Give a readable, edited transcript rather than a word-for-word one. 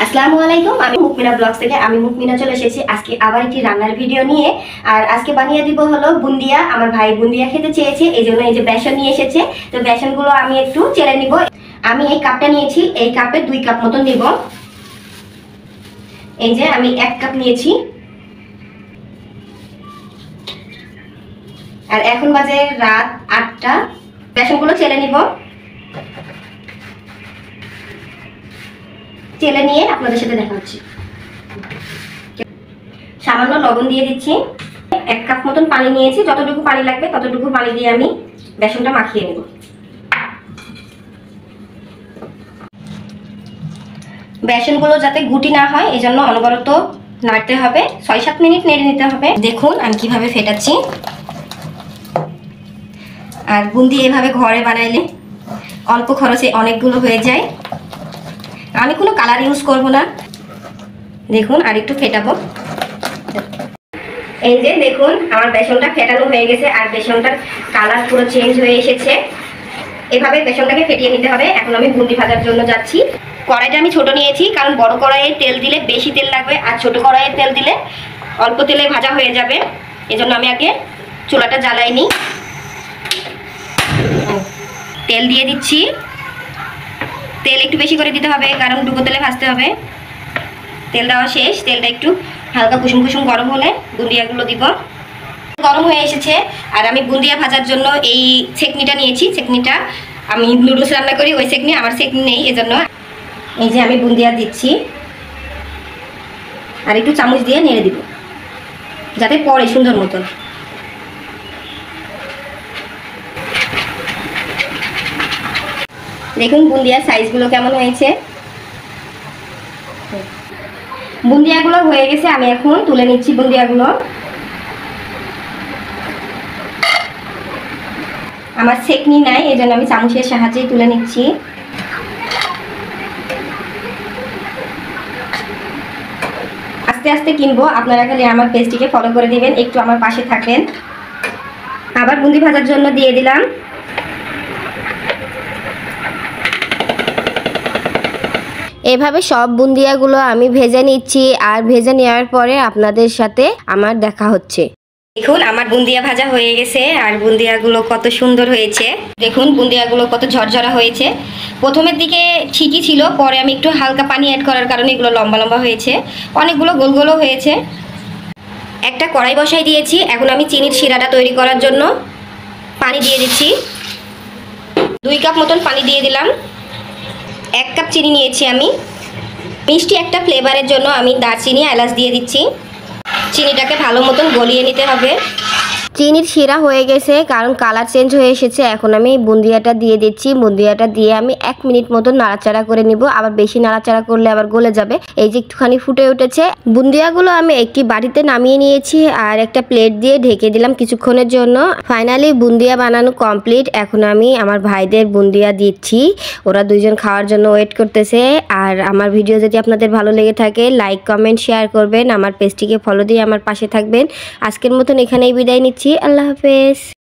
আসসালামু আলাইকুম। আমি মুকমিনা ব্লগস থেকে মুকমিনা চলে এসেছি আজকে আবার একটি রান্নার ভিডিও নিয়ে। আর আজকে বানিয়ে দিব হলো বুন্দিয়া। আমার ভাই বুন্দিয়া খেতে চেয়েছে, এই জন্য এই যে বেসন নিয়ে এসেছে। তো বেসনগুলো আমি একটু চেলে নিব। আমি এই কাপটা নিয়েছি, এই কাপে 2 কাপ মতন নিব। এই যে আমি 1 কাপ নিয়েছি। আর এখন বাজে রাত 8টা। বেসনগুলো চেলে নিব। চেলে নিয়ে আপনাদের সাথে দেখা হচ্ছে। সামান্য লবণ দিয়ে দিচ্ছি। 1 কাপ মতন পানি নিয়েছি, যতটুকু পানি লাগবে ততটুকু পানি দিয়ে আমি বেসনটা মাখিয়ে নেব। বেসনগুলো যাতে গুটি না হয় এই জন্য অনবরত নাড়তে হবে, 6-7 মিনিট নেড়ে নিতে হবে। দেখুন আমি কিভাবে ফেটাচ্ছি। আর বুন্দি এভাবে ঘরে বানাইলে অল্প খরচে অনেকগুলো হয়ে যায়। আমি কোনো কালার ইউজ করব না। দেখুন আর একটু ফেটাবো। এই যে দেখুন আমার বেসনটা ফেটানো হয়ে গেছে আর বেসনটার কালার পুরো চেঞ্জ হয়ে এসেছে। এভাবে বেসনটাকে ফেটিয়ে নিতে হবে। এখন আমি বুন্দি ভাজার জন্য যাচ্ছি। কড়াইটা আমি ছোট নিয়েছি, কারণ বড় কড়াইয়ে তেল দিলে বেশি তেল লাগবে, আর ছোট কড়াইয়ে তেল দিলে অল্প তেলে ভাজা হয়ে যাবে। এজন্য আমি আগে চুলাটা জ্বালাই নিই। তেল দিয়ে দিচ্ছি। তেল একটু বেশি করে দিতে হবে, কারণ ডুবো তেলে ভাজতে হবে। তেল দেওয়া শেষ। তেলটা একটু হালকা কুসুম কুসুম গরম হলে বুন্দিয়াগুলো দিব। গরম হয়ে এসেছে। আর আমি বুন্দিয়া ভাজার জন্য এই ছেকনিটা নিয়েছি। ছেকনিটা আমি নুডলস রান্না করি, ওই ছেকনি, আমার ছেকনি নেই, এজন্য এই যে আমি বুন্দিয়া দিচ্ছি। আর একটু চামচ দিয়ে নেড়ে দিব যাতে পড়ে সুন্দর মতন। দেখুন বুন্দিয়ার সাইজগুলো কেমন হয়েছে। বুন্দিয়াগুলো হয়ে গেছে, আমি এখন তুলে নিচ্ছি বুন্দিয়াগুলো। আমার ছেকনি নাই, এই জন্য আমি চামচের সাহায্যে তুলে নিচ্ছি। আস্তে আস্তে কিনবো, আপনারা খালি আমার পেজটিকে ফলো করে দিবেন, একটু আমার পাশে থাকবেন। আবার বুন্দি ভাজার জন্য দিয়ে দিলাম। এভাবে সব বুন্দিয়াগুলো আমি ভেজে নিচ্ছি, আর ভেজে নেওয়ার পরে আপনাদের সাথে আমার দেখা হচ্ছে। দেখুন আমার বুন্দিয়া ভাজা হয়ে গেছে, আর বুন্দিয়াগুলো কত সুন্দর হয়েছে। দেখুন বুন্দিয়াগুলো কত ঝরঝরা হয়েছে। প্রথমের দিকে ঠিকই ছিল, পরে আমি একটু হালকা পানি অ্যাড করার কারণে এগুলো লম্বা লম্বা হয়েছে, অনেকগুলো গোল গোলও হয়েছে। একটা কড়াই বসাই দিয়েছি। এখন আমি চিনির শিরাটা তৈরি করার জন্য পানি দিয়ে দিচ্ছি। 2 কাপ মতন পানি দিয়ে দিলাম। 1 কাপ চিনি নিয়েছি আমি। মিষ্টি একটা ফ্লেভারের জন্য আমি দারচিনি, এলাচ দিয়ে দিচ্ছি। চিনিটাকে ভালো মতন গলিয়ে নিতে হবে। চিনির শিরা হয়ে গেছে, কারণ কালার চেঞ্জ হয়ে এসেছে। এখন আমি বুন্দিয়াটা দিয়ে দিচ্ছি। বুন্দিয়াটা দিয়ে আমি 1 মিনিট মতন নাড়াচাড়া করে নিব। আবার বেশি নাড়াচাড়া করলে আবার গলে যাবে। এই যে একটুখানি ফুটে উঠেছে। বুন্দিয়াগুলো আমি একটি বাটিতে নামিয়ে নিয়েছি, আর একটা প্লেট দিয়ে ঢেকে দিলাম কিছুক্ষণের জন্য। ফাইনালি বুন্দিয়া বানানো কমপ্লিট। এখন আমি আমার ভাইদের বুন্দিয়া দিচ্ছি, ওরা 2জন খাওয়ার জন্য ওয়েট করতেছে। আর আমার ভিডিও যদি আপনাদের ভালো লেগে থাকে, লাইক কমেন্ট শেয়ার করবেন, আমার পেজটিকে ফলো দিয়ে আমার পাশে থাকবেন। আজকের মতন এখানেই বিদায় নিচ্ছি। আল্লাহ হাফেজ।